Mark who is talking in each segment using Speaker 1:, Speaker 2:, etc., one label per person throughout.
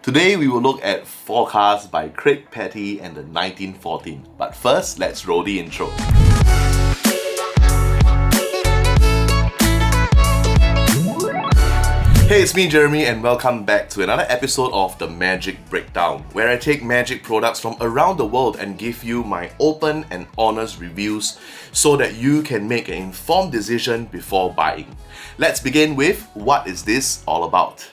Speaker 1: Today we will look at Forecast by Craig Petty and the 1914. But first, let's roll the intro. Hey, it's me Jeremy and welcome back to another episode of The Magic Breakdown, where I take magic products from around the world and give you my open and honest reviews so that you can make an informed decision before buying. Let's begin with, what is this all about?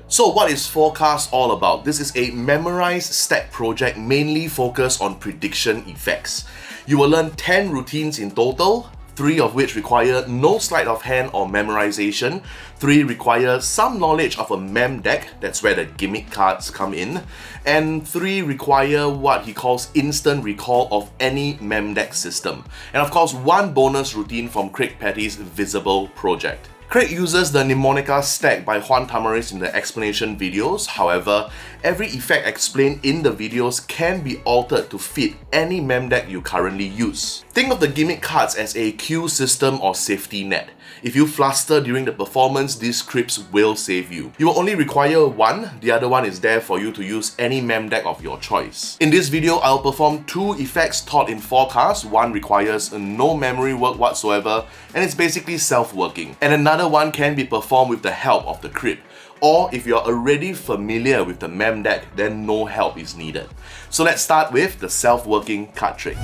Speaker 1: So what is Forecast all about? This is a Memorised Stack project mainly focused on prediction effects. You will learn 10 routines in total, 3 of which require no sleight of hand or memorization, 3 require some knowledge of a mem deck, that's where the gimmick cards come in, and 3 require what he calls instant recall of any mem deck system. And of course, 1 bonus routine from Craig Petty's Visible project. Craig uses the Memorised Stack by Juan Tamariz in the explanation videos. However, every effect explained in the videos can be altered to fit any mem deck you currently use. Think of the gimmick cards as a queue system or safety net. If you fluster during the performance, these scripts will save you. You will only require 1, the other one is there for you to use any mem deck of your choice. In this video, I'll perform 2 effects taught in Forecast. One requires no memory work whatsoever, and it's basically self-working. And another one can be performed with the help of the crypt. Or if you're already familiar with the mem deck, then no help is needed. So let's start with the self-working card trick.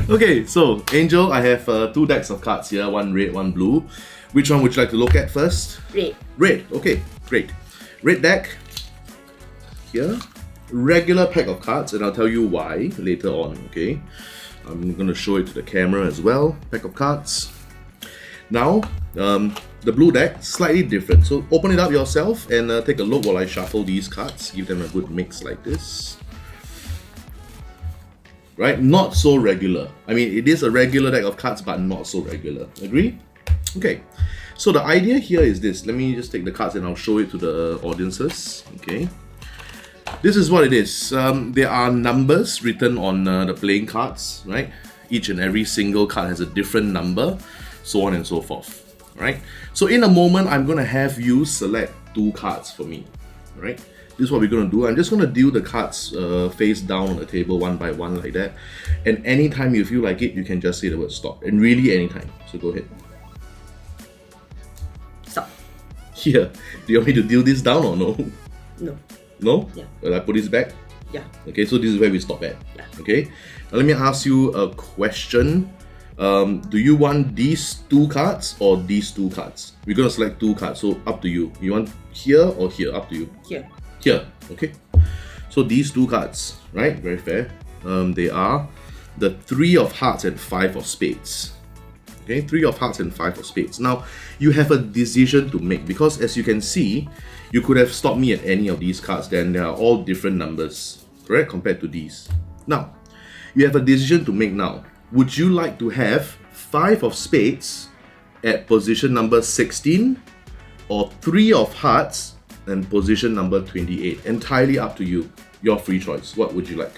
Speaker 1: Okay, so Angel, I have 2 decks of cards here, one red, one blue. Which one would you like to look at first?
Speaker 2: Red.
Speaker 1: Red, okay, great. Red deck, here, regular pack of cards, and I'll tell you why later on, okay? I'm going to show it to the camera as well, pack of cards. Now, the blue deck, slightly different. So open it up yourself and take a look while I shuffle these cards. Give them a good mix like this. Right? Not so regular. I mean, it is a regular deck of cards, but not so regular. Agree? Okay. So the idea here is this. Let me just take the cards and I'll show it to the audiences. Okay. This is what it is. There are numbers written on the playing cards, right? Each and every single card has a different number, so on and so forth. Right? So in a moment, I'm going to have you select 2 cards for me. Right? This is what we're going to do. I'm just going to deal the cards face down on the table one by one like that. And anytime you feel like it, you can just say the word stop. And really anytime. So go ahead.
Speaker 2: Stop.
Speaker 1: Here. Do you want me to deal this down or no?
Speaker 2: No.
Speaker 1: No?
Speaker 2: Yeah.
Speaker 1: Will I put this back?
Speaker 2: Yeah.
Speaker 1: Okay, so this is where we stop at.
Speaker 2: Yeah.
Speaker 1: Okay. Now let me ask you a question. Do you want these 2 cards or these 2 cards? We're going to select 2 cards, so up to you. You want here or here? Up to you.
Speaker 2: Here.
Speaker 1: Here, okay. So these 2 cards, right? Very fair. They are the 3 of hearts and 5 of spades. Okay, 3 of hearts and 5 of spades. Now, you have a decision to make because as you can see, you could have stopped me at any of these cards, then they are all different numbers, correct? Compared to these. Now, you have a decision to make now. Would you like to have 5 of spades at position number 16 or 3 of hearts and position number 28? Entirely up to you. Your free choice. What would you like?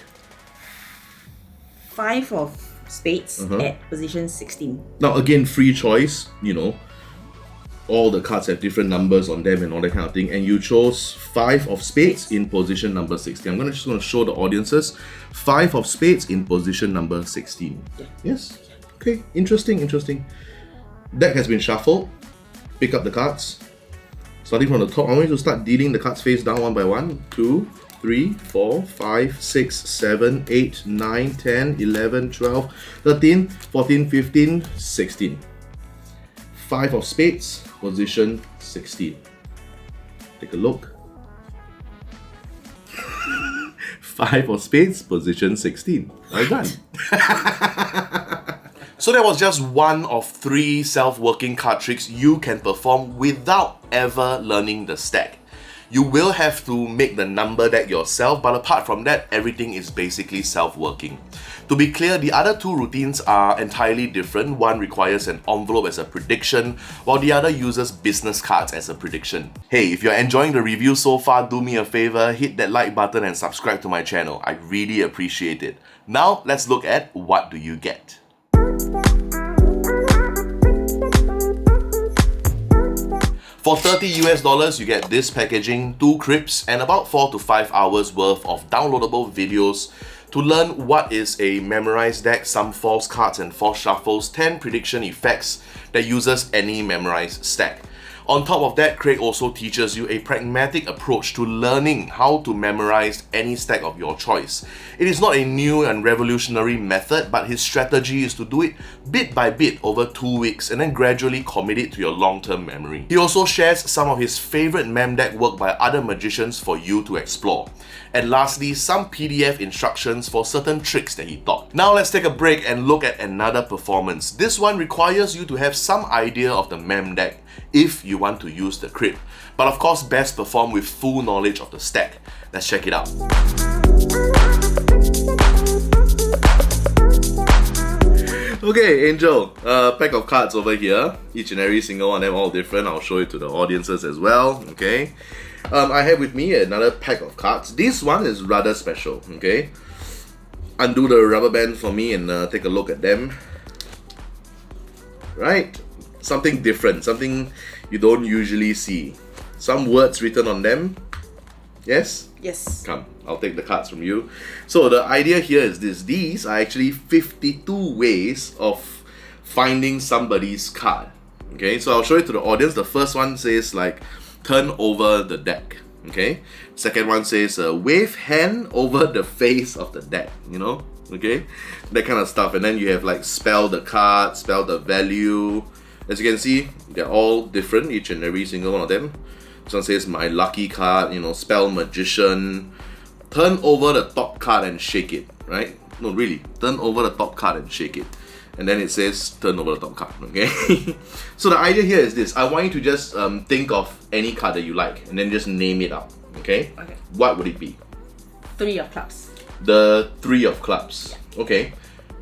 Speaker 2: 5 of spades at position 16.
Speaker 1: Now again, free choice, you know, all the cards have different numbers on them and all that kind of thing, and you chose 5 of spades in position number 16. I'm just going to show the audiences 5 of spades in position number 16.
Speaker 2: Yeah.
Speaker 1: Yes? Okay, interesting. Deck has been shuffled. Pick up the cards. Starting from the top, I want you to start dealing the cards face down one by one. 2, 3, 4, 5, 6, 7, 8, 9, 10, 11, 12, 13, 14, 15, 16. 5 of spades, position 16. Take a look. 5 of spades, position 16. Well done. So that was just one of 3 self-working card tricks you can perform without ever learning the stack. You will have to make the number deck yourself, but apart from that, everything is basically self-working. To be clear, the other 2 routines are entirely different. One requires an envelope as a prediction, while the other uses business cards as a prediction. Hey, if you're enjoying the review so far, do me a favor, hit that like button and subscribe to my channel. I really appreciate it. Now, let's look at what do you get. For $30 you get this packaging, 2 crypts, and about 4 to 5 hours worth of downloadable videos to learn what is a memorized deck, some false cards and false shuffles, 10 prediction effects that uses any memorized stack. On top of that, Craig also teaches you a pragmatic approach to learning how to memorize any stack of your choice. It is not a new and revolutionary method, but his strategy is to do it bit by bit over 2 weeks and then gradually commit it to your long-term memory. He also shares some of his favorite mem deck work by other magicians for you to explore. And lastly, some PDF instructions for certain tricks that he taught. Now let's take a break and look at another performance. This one requires you to have some idea of the mem deck if you want to use the crypt, but of course best perform with full knowledge of the stack. Let's check it out. Okay, Angel, pack of cards over here. Each and every single one of them all different. I'll show it to the audiences as well, okay? I have with me another pack of cards. This one is rather special, okay? Undo the rubber band for me and take a look at them. Right? Something different, something you don't usually see. Some words written on them. Yes?
Speaker 2: Yes.
Speaker 1: Come, I'll take the cards from you. So the idea here is this. These are actually 52 ways of finding somebody's card. Okay, so I'll show it to the audience. The first one says like, turn over the deck. Okay. Second one says, wave hand over the face of the deck. You know? Okay? That kind of stuff. And then you have like, spell the card, spell the value. As you can see, they're all different, each and every single one of them. This one says my lucky card, you know, spell magician. Turn over the top card and shake it, right? No, really, turn over the top card and shake it. And then it says turn over the top card, okay? So the idea here is this. I want you to just think of any card that you like and then just name it out, okay?
Speaker 2: Okay.
Speaker 1: What would it be?
Speaker 2: 3 of clubs.
Speaker 1: The 3 of clubs. Okay.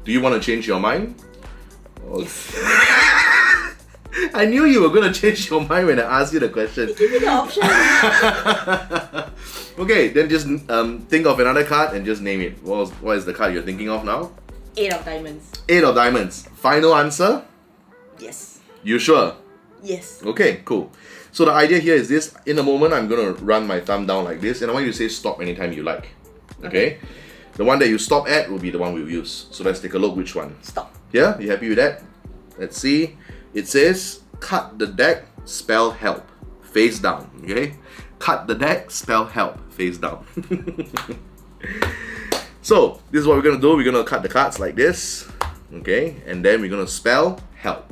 Speaker 1: Do you want to change your mind?
Speaker 2: Yes.
Speaker 1: I knew you were going to change your mind when I asked you the question.
Speaker 2: Give me the option.
Speaker 1: Okay, then just think of another card and just name it. What is the card you're thinking of now?
Speaker 2: 8 of diamonds.
Speaker 1: 8 of diamonds. Final answer?
Speaker 2: Yes.
Speaker 1: You sure?
Speaker 2: Yes.
Speaker 1: Okay, cool. So the idea here is this. In a moment, I'm going to run my thumb down like this and I want you to say stop anytime you like. Okay? The one that you stop at will be the one we'll use. So let's take a look which one.
Speaker 2: Stop.
Speaker 1: Yeah? You happy with that? Let's see. It says, cut the deck, spell help, face down, okay? Cut the deck, spell help, face down. So, this is what we're gonna do. We're gonna cut the cards like this, okay? And then we're gonna spell help.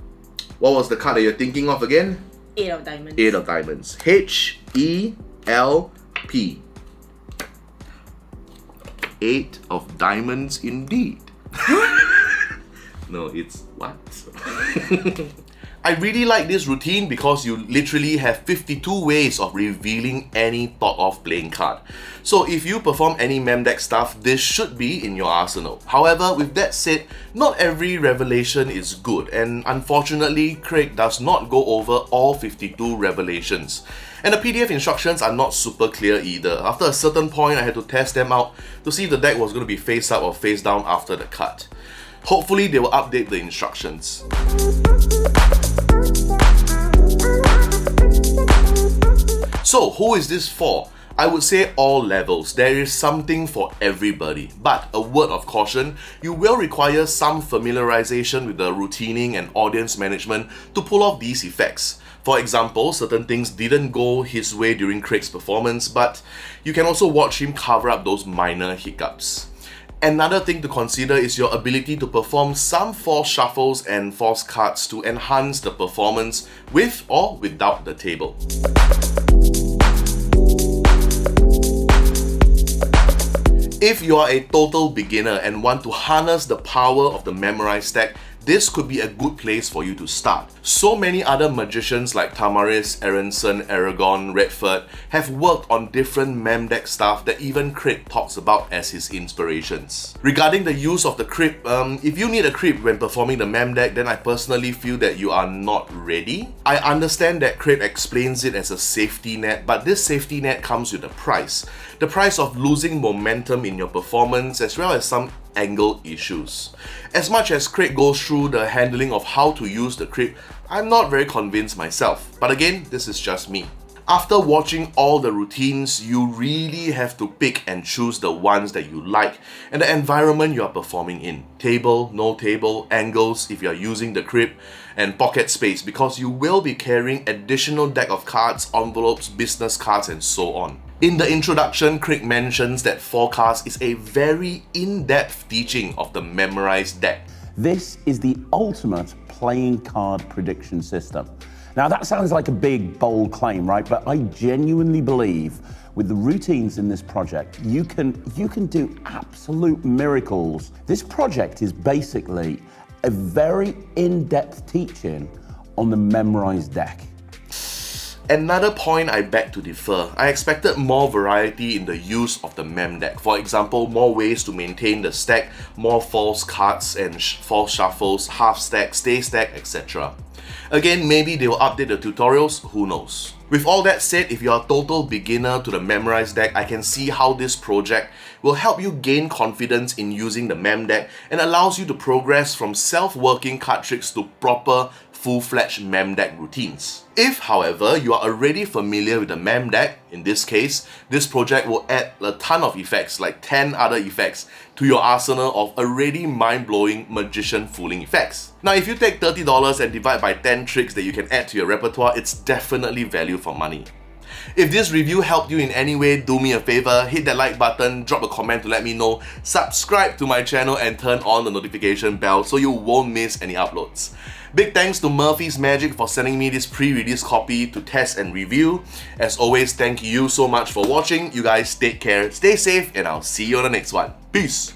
Speaker 1: What was the card that you're thinking of again?
Speaker 2: 8 of diamonds.
Speaker 1: 8 of diamonds. H-E-L-P. 8 of diamonds indeed. No, it's what? I really like this routine because you literally have 52 ways of revealing any thought of playing card. So if you perform any mem deck stuff, this should be in your arsenal. However, with that said, not every revelation is good, and unfortunately, Craig does not go over all 52 revelations. And the PDF instructions are not super clear either. After a certain point, I had to test them out to see if the deck was going to be face up or face down after the cut. Hopefully they will update the instructions. So who is this for? I would say all levels. There is something for everybody. But a word of caution, you will require some familiarization with the routining and audience management to pull off these effects. For example, certain things didn't go his way during Craig's performance, but you can also watch him cover up those minor hiccups. Another thing to consider is your ability to perform some false shuffles and false cards to enhance the performance with or without the table. If you are a total beginner and want to harness the power of the Memorised Stack, this could be a good place for you to start. So many other magicians like Tamaris, Aronson, Aragon, Redford have worked on different mem deck stuff that even Crypt talks about as his inspirations. Regarding the use of the crypt, if you need a crypt when performing the mem deck, then I personally feel that you are not ready. I understand that Crypt explains it as a safety net, but this safety net comes with a price. The price of losing momentum in your performance as well as some angle issues. As much as Craig goes through the handling of how to use the crypt, I'm not very convinced myself, but again, this is just me. After watching all the routines, you really have to pick and choose the ones that you like and the environment you are performing in. Table, no table, angles if you are using the crib, and pocket space because you will be carrying additional deck of cards, envelopes, business cards and so on. In the introduction, Craig mentions that forecast is a very in-depth teaching of the Memorised Stack.
Speaker 3: This is the ultimate playing card prediction system. Now that sounds like a big, bold claim, right? But I genuinely believe with the routines in this project, you can do absolute miracles. This project is basically a very in-depth teaching on the Memorised Stack.
Speaker 1: Another point I beg to differ. I expected more variety in the use of the mem deck. For example, more ways to maintain the stack, more false cards and false shuffles, half stack, stay stack, etc. Again, maybe they will update the tutorials, who knows. With all that said, if you are a total beginner to the Memorised Stack, I can see how this project will help you gain confidence in using the mem deck and allows you to progress from self-working card tricks to proper full-fledged mem deck routines. If, however, you are already familiar with the mem deck, in this case, this project will add a ton of effects, like 10 other effects, to your arsenal of already mind-blowing magician fooling effects. Now, if you take $30 and divide by 10 tricks that you can add to your repertoire, it's definitely value for money. If this review helped you in any way, do me a favor, hit that like button, drop a comment to let me know, subscribe to my channel and turn on the notification bell so you won't miss any uploads. Big thanks to Murphy's Magic for sending me this pre-release copy to test and review. As always, thank you so much for watching. You guys take care, stay safe, and I'll see you on the next one. Peace!